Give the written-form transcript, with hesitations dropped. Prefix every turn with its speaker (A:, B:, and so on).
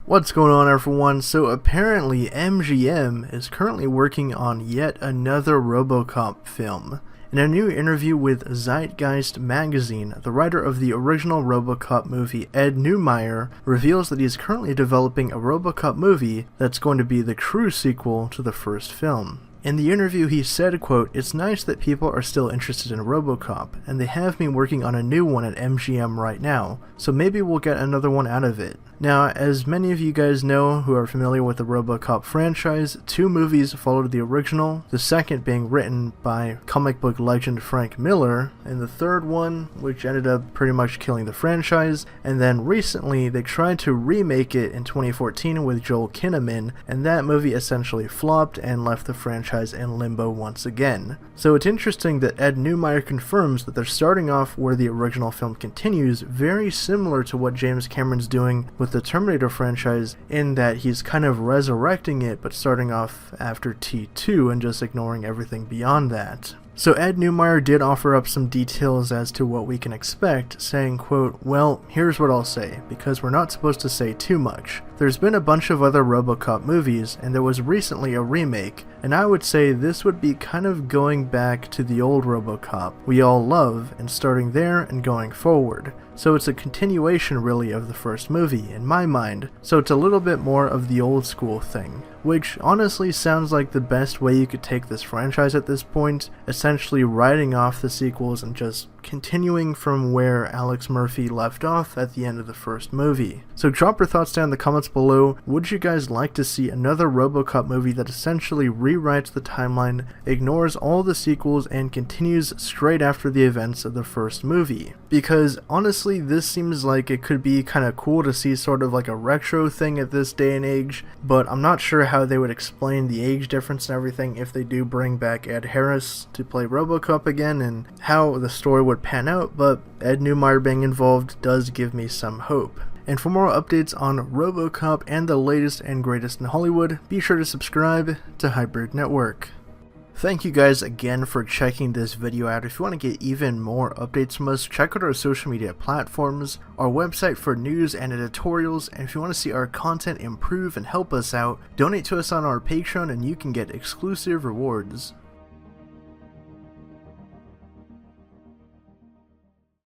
A: What's going on, everyone? So apparently MGM is currently working on yet another RoboCop film. In a new interview with Zeitgeist magazine, the writer of the original RoboCop movie, Ed Neumeier, reveals that he is currently developing a RoboCop movie that's going to be the true sequel to the first film. In the interview he said, quote, "It's nice that people are still interested in RoboCop, and they have me working on a new one at MGM right now, so maybe we'll get another one out of it." Now, as many of you guys know who are familiar with the RoboCop franchise, two movies followed the original, the second being written by comic book legend Frank Miller, and the third one, which ended up pretty much killing the franchise, and then recently they tried to remake it in 2014 with Joel Kinnaman, and that movie essentially flopped and left the franchise in limbo once again. So it's interesting that Ed Neumeier confirms that they're starting off where the original film continues, very similar to what James Cameron's doing with the Terminator franchise, in that he's kind of resurrecting it but starting off after T2 and just ignoring everything beyond that. So Ed Neumeier did offer up some details as to what we can expect, saying, quote, "Well, here's what I'll say, because we're not supposed to say too much. There's been a bunch of other RoboCop movies, and there was recently a remake, and I would say this would be kind of going back to the old RoboCop we all love, and starting there and going forward. So it's a continuation really of the first movie, in my mind, so it's a little bit more of the old school thing. Which honestly sounds like the best way you could take this franchise at this point, essentially writing off the sequels and just continuing from where Alex Murphy left off at the end of the first movie. So drop your thoughts down in the comments below. Would you guys like to see another RoboCop movie that essentially rewrites the timeline, ignores all the sequels, and continues straight after the events of the first movie? Because honestly, this seems like it could be kind of cool to see sort of like a retro thing at this day and age, but I'm not sure how they would explain the age difference and everything if they do bring back Ed Harris to play RoboCop again, and how the story would pan out, but Ed Neumeier being involved does give me some hope. And for more updates on RoboCop and the latest and greatest in Hollywood, be sure to subscribe to Hybrid Network. Thank you guys again for checking this video out. If you want to get even more updates from us, check out our social media platforms, our website for news and editorials, and if you want to see our content improve and help us out, donate to us on our Patreon and you can get exclusive rewards.